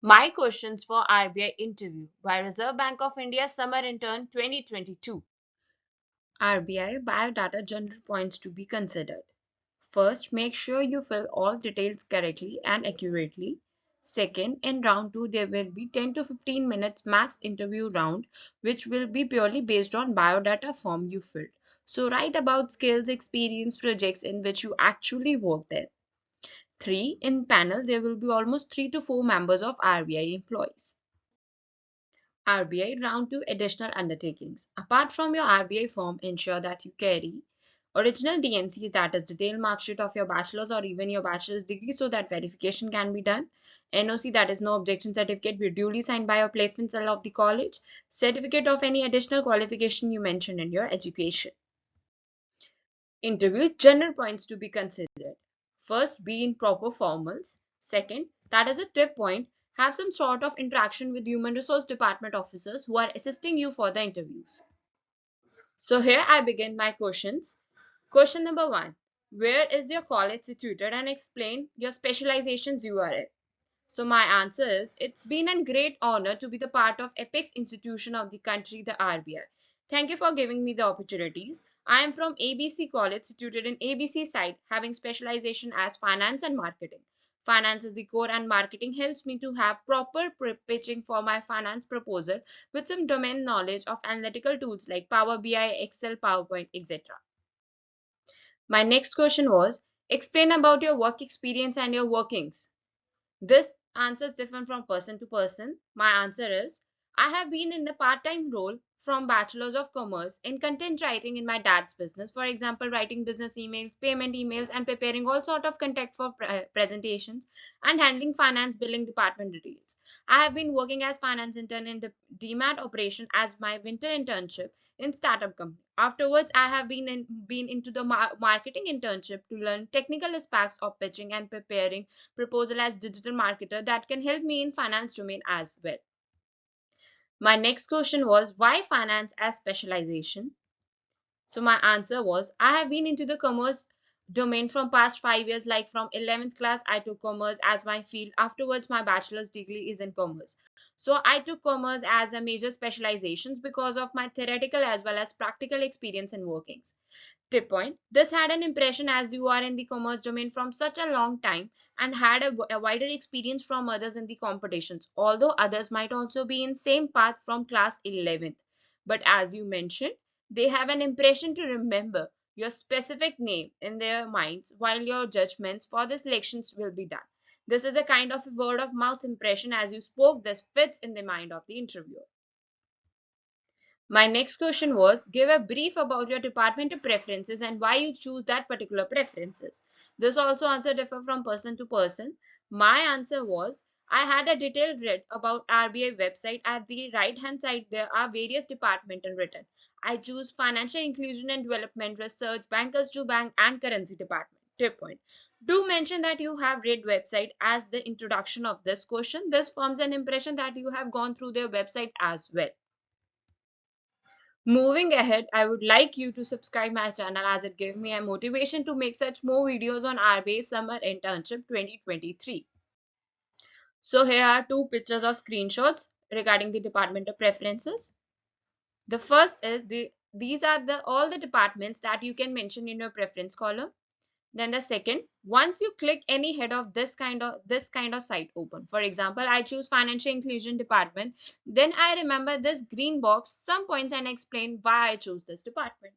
My questions for RBI interview by Reserve Bank of India Summer Intern 2022. RBI biodata general points to be considered. First, make sure you fill all details correctly and accurately. Second, in round 2, there will be 10 to 15 minutes max interview round, which will be purely based on biodata form you filled. So write about skills, experience, projects in which you actually worked in. 3. In panel, there will be almost 3 to 4 members of RBI employees. RBI round 2 additional undertakings. Apart from your RBI form, ensure that you carry original DMCs, that is detailed mark sheet of your bachelor's or even your bachelor's degree, so that verification can be done. NOC, that is no objection certificate, be duly signed by your placement cell of the college. Certificate of any additional qualification you mentioned in your education. Interview general points to be considered. First, be in proper formals. Second, that is a tip point, have some sort of interaction with human resource department officers who are assisting you for the interviews. So here I begin my questions. Question number 1. Where is your college situated and explain your specializations you are in? So my answer is, it's been a great honor to be the part of apex institution of the country, the RBI. Thank you for giving me the opportunities. I am from ABC College, situated in ABC side, having specialization as finance and marketing. Finance is the core and marketing helps me to have proper pitching for my finance proposal with some domain knowledge of analytical tools like Power BI, Excel, PowerPoint, etc. My next question was, explain about your work experience and your workings. This answer is different from person to person. My answer is, I have been in the part-time role from Bachelor's of Commerce in content writing in my dad's business. For example, writing business emails, payment emails, and preparing all sort of content for presentations and handling finance billing department details. I have been working as finance intern in the DMAT operation as my winter internship in startup company. Afterwards, I have been into the marketing internship to learn technical aspects of pitching and preparing proposal as digital marketer that can help me in finance domain as well. My next question was, why finance as specialization? So my answer was, I have been into the commerce domain from past 5 years, like from 11th class I took commerce as my field. Afterwards my bachelor's degree is in commerce. So I took commerce as a major specializations because of my theoretical as well as practical experience in workings. Tip point. This had an impression as you are in the commerce domain from such a long time and had a wider experience from others in the competitions, although others might also be in same path from class 11th. But as you mentioned, they have an impression to remember your specific name in their minds while your judgments for the selections will be done. This is a kind of a word of mouth impression as you spoke this fits in the mind of the interviewer. My next question was, give a brief about your departmental preferences and why you choose that particular preferences. This also answer differ from person to person. My answer was, I had a detailed read about RBI website. At the right hand side there are various departmental written. I choose financial inclusion and development, research, bankers to bank and currency department. Tip point. Do mention that you have read website as the introduction of this question. This forms an impression that you have gone through their website as well. Moving ahead, I would like you to subscribe my channel as it gave me a motivation to make such more videos on RBI Summer Internship 2023. So here are two pictures or screenshots regarding the departmental preferences. The first is these are all the departments that you can mention in your preference column. Then the second, once you click any head of this kind of site open. For example, I choose financial inclusion department. Then I remember this green box, some points, and explain why I chose this department.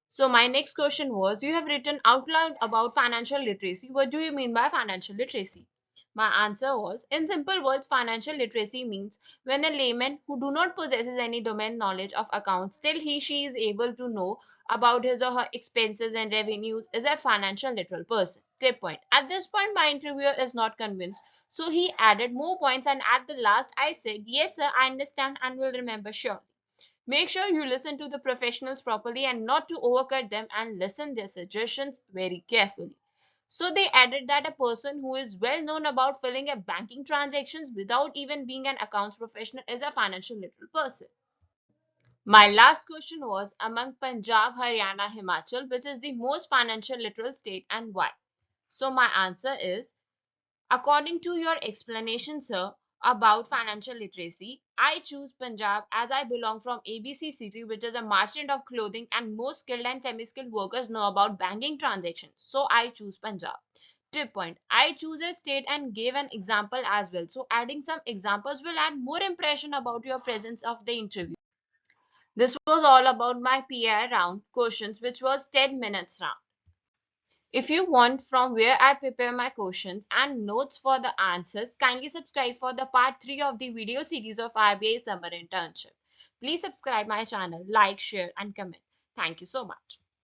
So my next question was, you have written out loud about financial literacy. What do you mean by financial literacy? My answer was, in simple words, financial literacy means when a layman who do not possesses any domain knowledge of accounts, still she is able to know about his or her expenses and revenues is a financial literal person. Tip point. At this point, my interviewer is not convinced, so he added more points and at the last I said, yes sir, I understand and will remember surely. Make sure you listen to the professionals properly and not to overcut them and listen their suggestions very carefully. So they added that a person who is well known about filling a banking transactions without even being an accounts professional is a financial literal person. My last question was among Punjab, Haryana, Himachal, which is the most financial literal state and why? So my answer is, according to your explanation, sir, about financial literacy. I choose Punjab as I belong from ABC city, which is a merchant of clothing, and most skilled and semi-skilled workers know about banking transactions. So I choose Punjab. Tip point. I choose a state and gave an example as well. So adding some examples will add more impression about your presence of the interview. This was all about my PI round questions, which was 10 minutes round. If you want from where I prepare my questions and notes for the answers, kindly subscribe for the part 3 of the video series of RBI Summer Internship. Please subscribe my channel, like, share and comment. Thank you so much.